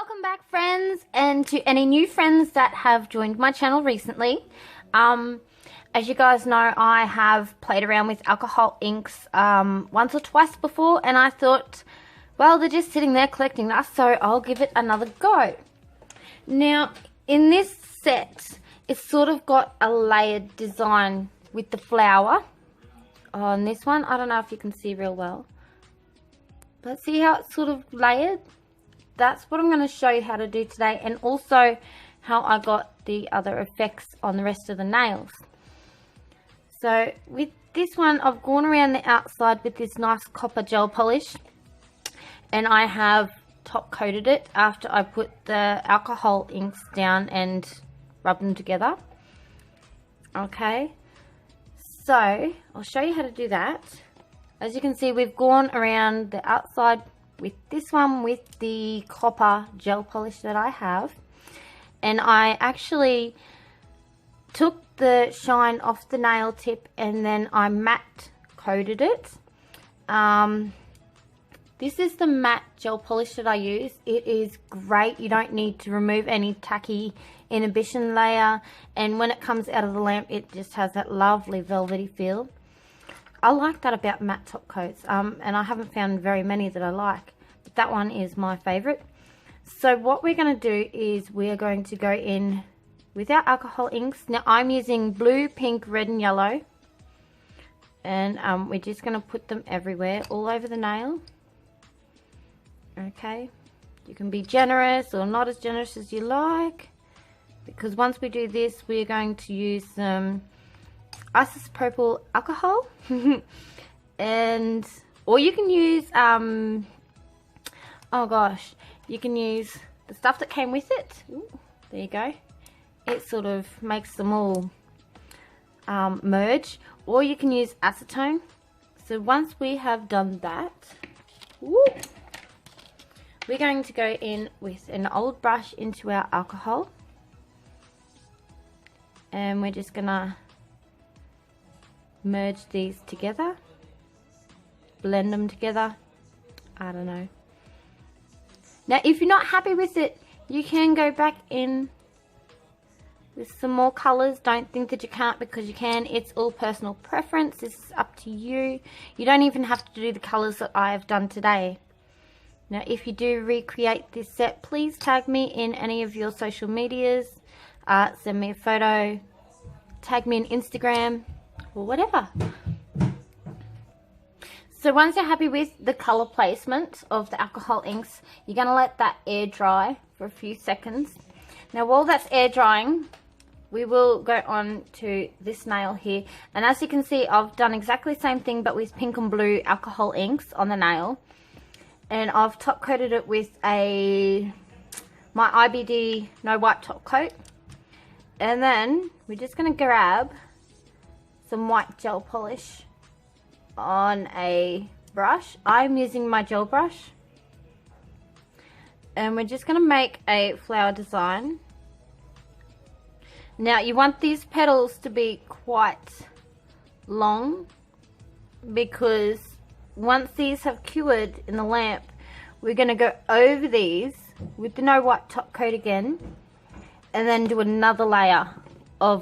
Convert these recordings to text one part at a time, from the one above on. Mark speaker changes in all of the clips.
Speaker 1: Welcome back, friends, and to any new friends that have joined my channel recently. As you guys know, I have played around with alcohol inks once or twice before, and I thought, well, they're just sitting there collecting dust, so I'll give it another go. Now, in this set, it's sort of got a layered design with the flower on this one. I don't know if you can see real well, but see how it's sort of layered? That's what I'm going to show you how to do today, and also how I got the other effects on the rest of the nails. So with this one, I've gone around the outside with this nice copper gel polish, and I have top coated it after I put the alcohol inks down and rubbed them together. Okay, so I'll show you how to do that. As you can see, we've gone around the outside with this one with the copper gel polish that I have, and I actually took the shine off the nail tip and then I matte coated it. This is the matte gel polish that I use. It is great. You don't need to remove any tacky inhibition layer, and when it comes out of the lamp, it just has that lovely velvety feel. I like that about matte top coats, and I haven't found very many that I like, but that one is my favorite. So what we're going to do is we're going to go in with our alcohol inks. Now I'm using blue, pink, red and yellow, and we're just going to put them everywhere, all over the nail. Okay, you can be generous or not as generous as you like, because once we do this, we're going to use some isopropyl alcohol and or you can use oh gosh, you can use the stuff that came with it. Ooh, there you go. It sort of makes them all merge, or you can use acetone. So once we have done that, woo, we're going to go in with an old brush into our alcohol, and we're just gonna merge these together, blend them together. I don't know. Now if you're not happy with it, you can go back in with some more colors. Don't think that you can't, because you can. It's all personal preference. This is up to you. You don't even have to do the colors that I have done today. Now if you do recreate this set, please tag me in any of your social medias, send me a photo, tag me on Instagram or whatever. So once you're happy with the color placement of the alcohol inks, you're going to let that air dry for a few seconds. Now while that's air drying, we will go on to this nail here, and as you can see, I've done exactly the same thing but with pink and blue alcohol inks on the nail, and I've top coated it with my IBD no wipe top coat, and then we're just going to grab some white gel polish on a brush. I'm using my gel brush, and we're just going to make a flower design. Now you want these petals to be quite long, because once these have cured in the lamp, we're going to go over these with the no wipe top coat again, and then do another layer of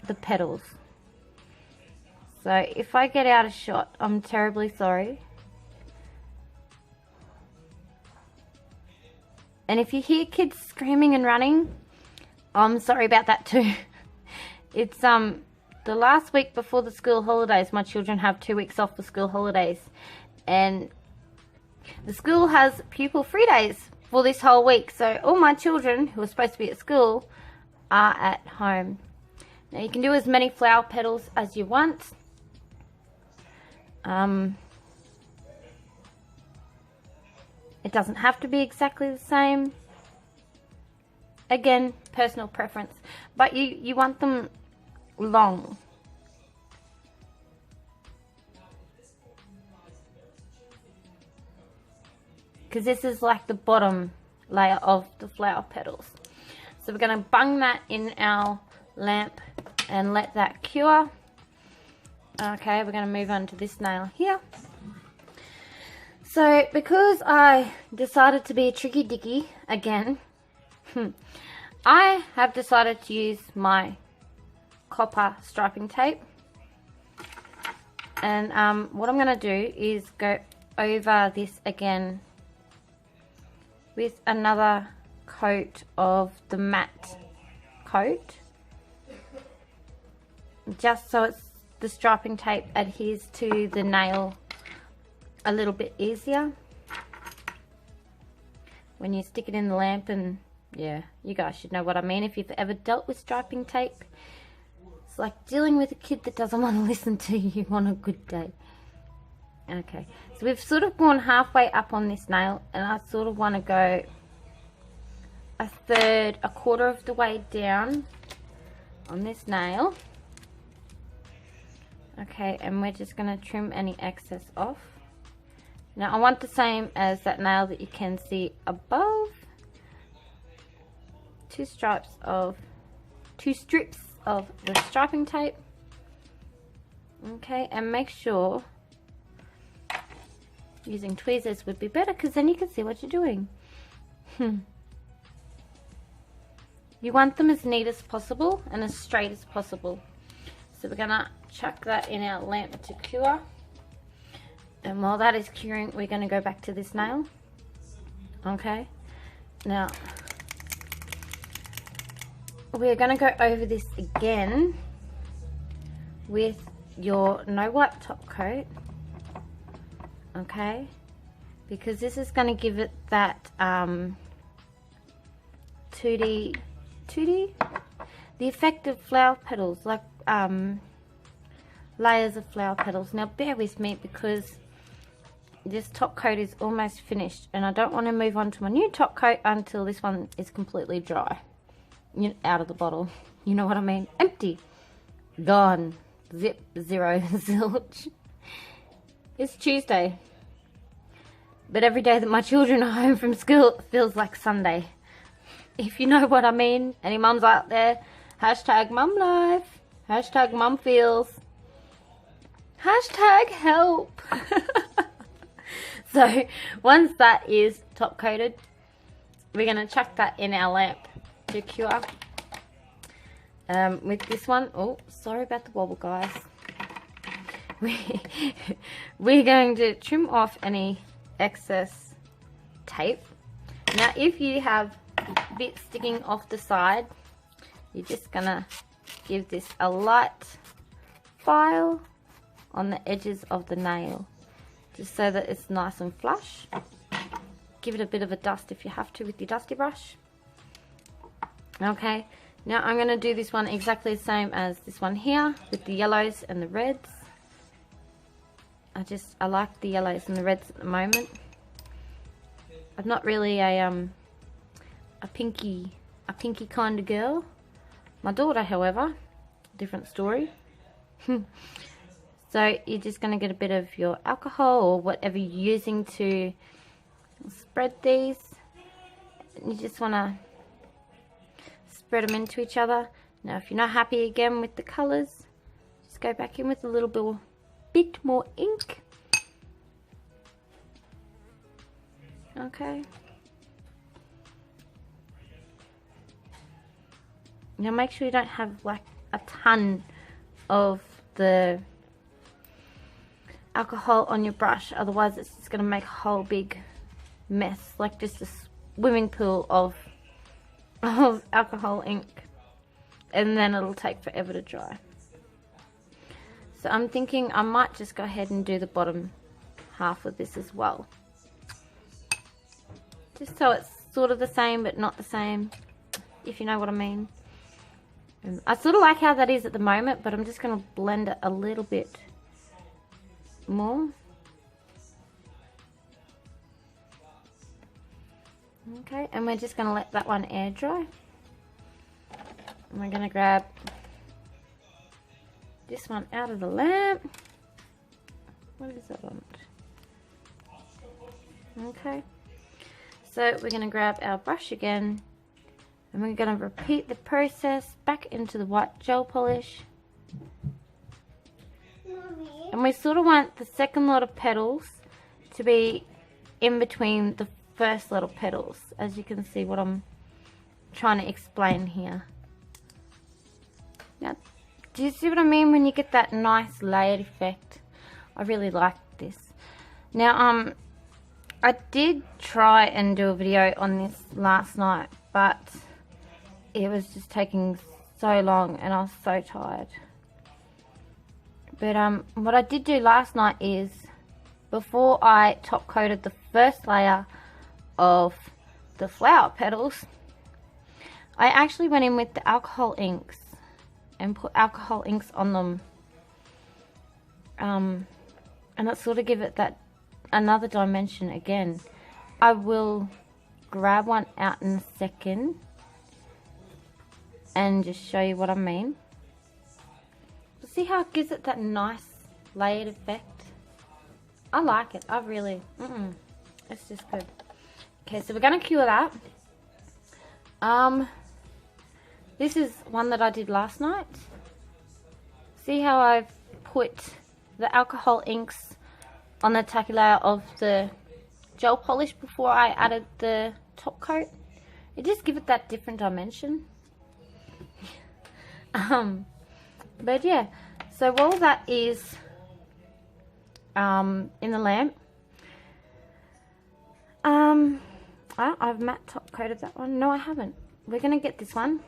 Speaker 1: the petals. So if I get out of shot, I'm terribly sorry. And if you hear kids screaming and running, I'm sorry about that too. It's the last week before the school holidays. My children have 2 weeks off for school holidays, and the school has pupil free days for this whole week. So all my children who are supposed to be at school are at home. Now you can do as many flower petals as you want. It doesn't have to be exactly the same. Again, personal preference, but you want them long. Because this is like the bottom layer of the flower petals. So we're going to bung that in our lamp and let that cure. Okay, we're going to move on to this nail here. So because I decided to be a tricky dicky again, I have decided to use my copper striping tape, and what I'm going to do is go over this again with another coat of the matte coat, just so the striping tape adheres to the nail a little bit easier when you stick it in the lamp. And yeah, you guys should know what I mean if you've ever dealt with striping tape. It's like dealing with a kid that doesn't want to listen to you on a good day. Okay, so we've sort of gone halfway up on this nail, and I sort of want to go a quarter of the way down on this nail. Okay, and we're just going to trim any excess off. Now I want the same as that nail that you can see above. Two strips of the striping tape. Okay, and make sure using tweezers would be better, because then you can see what you're doing. You want them as neat as possible and as straight as possible. So we're gonna chuck that in our lamp to cure, and while that is curing, we're gonna go back to this nail. Okay, now we're going to go over this again with your no wipe top coat, okay, because this is going to give it that 2D, the effect of flower petals, like layers of flower petals. Now bear with me, because this top coat is almost finished, and I don't want to move on to my new top coat until this one is completely dry. Out of the bottle, you know what I mean? Empty, gone, zip, zero, zilch. It's Tuesday, but every day that my children are home from school feels like Sunday, if you know what I mean. Any mums out there? Hashtag mum life, hashtag mum feels, hashtag help. So once that is top coated, we're going to chuck that in our lamp to cure. With this one, oh, sorry about the wobble, guys. We're going to trim off any excess tape. Now if you have bits sticking off the side, you're just gonna give this a light file on the edges of the nail, just so that it's nice and flush. Give it a bit of a dust if you have to with your dusty brush. Okay, now I'm going to do this one exactly the same as this one here, with the yellows and the reds. I like the yellows and the reds at the moment. I'm not really a pinky kind of girl. My daughter, however, different story. So you're just going to get a bit of your alcohol or whatever you're using to spread these. You just want to spread them into each other. Now if you're not happy again with the colours, just go back in with a little bit more ink. Okay. Now make sure you don't have like a ton of the alcohol on your brush, otherwise it's just going to make a whole big mess, like just a swimming pool of alcohol ink, and then it'll take forever to dry. So I'm thinking I might just go ahead and do the bottom half of this as well, just so it's sort of the same but not the same, if you know what I mean. And I sort of like how that is at the moment, but I'm just going to blend it a little bit more. Okay, and we're just going to let that one air dry. And we're going to grab this one out of the lamp. What is that on it? Okay, so we're going to grab our brush again, and we're going to repeat the process back into the white gel polish. Mommy. And we sort of want the second lot of petals to be in between the first lot of petals, as you can see what I'm trying to explain here. Now, do you see what I mean when you get that nice layered effect? I really like this. Now, I did try and do a video on this last night, but it was just taking so long and I was so tired. But what I did do last night is, before I top coated the first layer of the flower petals, I actually went in with the alcohol inks and put alcohol inks on them, and that sort of give it that another dimension again. I will grab one out in a second and just show you what I mean. See how it gives it that nice layered effect? I like it. I really, it's just good. Okay, so we're gonna cure that. This is one that I did last night. See how I've put the alcohol inks on the tacky layer of the gel polish before I added the top coat? It just gives it that different dimension. But yeah, so while that is in the lamp, I've matte top coated that one. No, I haven't. We're going to get this one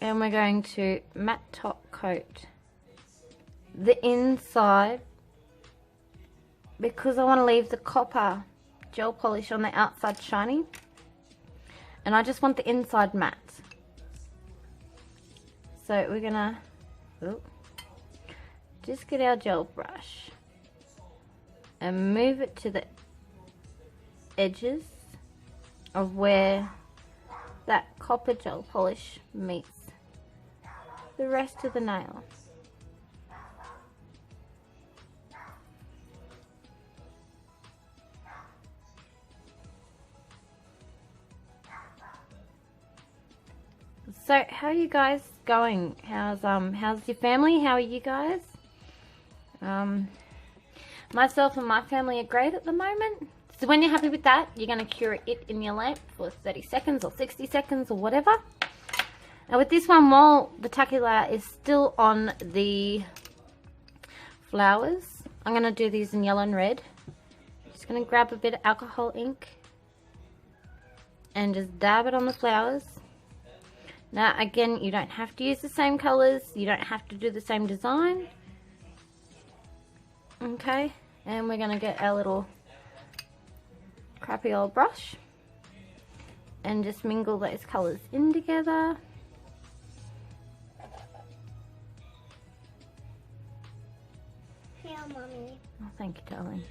Speaker 1: and we're going to matte top coat the inside, because I want to leave the copper gel polish on the outside shiny, and I just want the inside matte. So we're gonna just get our gel brush and move it to the edges of where that copper gel polish meets the rest of the nail. So how are you guys going? How's your family? How are you guys? Myself and my family are great at the moment. So when you're happy with that, you're going to cure it in your lamp for 30 seconds or 60 seconds or whatever. Now with this one, while the tacky layer is still on the flowers, I'm going to do these in yellow and red. Just going to grab a bit of alcohol ink and just dab it on the flowers. Now again, you don't have to use the same colors, you don't have to do the same design. Okay, and we're going to get our little crappy old brush and just mingle those colors in together.
Speaker 2: Yeah, Mommy.
Speaker 1: Oh, thank you, darling.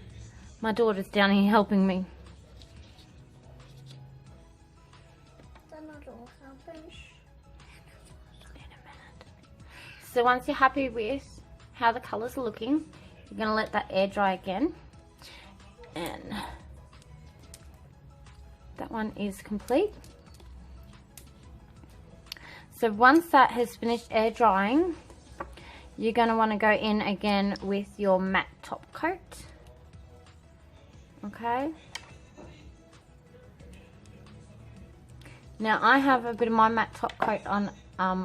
Speaker 1: My daughter's down here helping me. So once you're happy with how the colours are looking, you're going to let that air dry again. And that one is complete. So once that has finished air drying, you're going to want to go in again with your matte top coat. Okay. Now I have a bit of my matte top coat on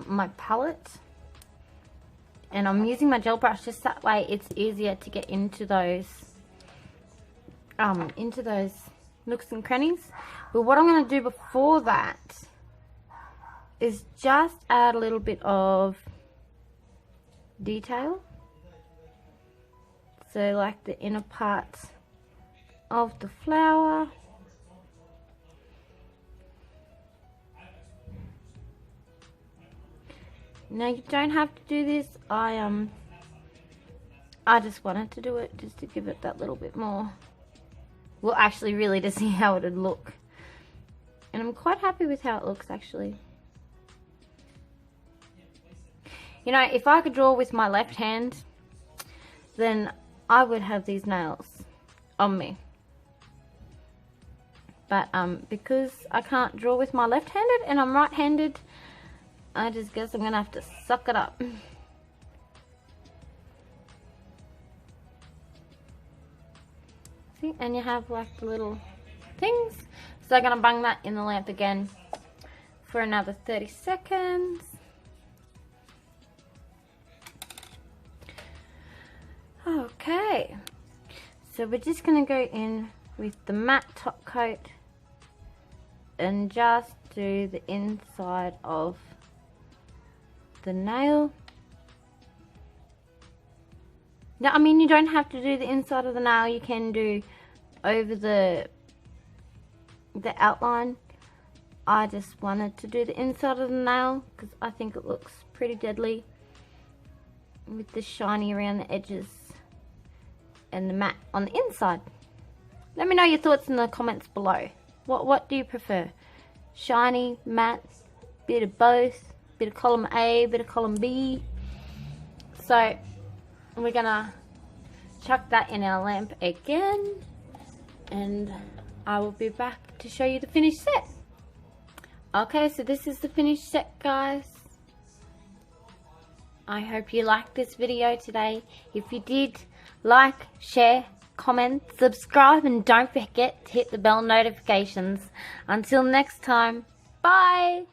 Speaker 1: my palette. And I'm using my gel brush just that way it's easier to get into those nooks and crannies. But what I'm going to do before that is just add a little bit of detail. So like the inner parts of the flower. Now you don't have to do this. I just wanted to do it just to give it that little bit more. Well, actually really to see how it would look. And I'm quite happy with how it looks actually. You know, if I could draw with my left hand, then I would have these nails on me. But because I can't draw with my left-handed and I'm right-handed, I just guess I'm going to have to suck it up. See, and you have like the little things. So I'm going to bung that in the lamp again for another 30 seconds. Okay, so we're just going to go in with the matte top coat and just do the inside of the nail. Now, I mean, you don't have to do the inside of the nail. You can do over the outline. I just wanted to do the inside of the nail because I think it looks pretty deadly with the shiny around the edges and the matte on the inside. Let me know your thoughts in the comments below. What do you prefer? Shiny, matte, bit of both, bit of column A, bit of column B. So we're gonna chuck that in our lamp again, and I will be back to show you the finished set. Okay, so this is the finished set, guys. I hope you liked this video today. If you did, like, share, comment, subscribe, and don't forget to hit the bell notifications. Until next time, bye!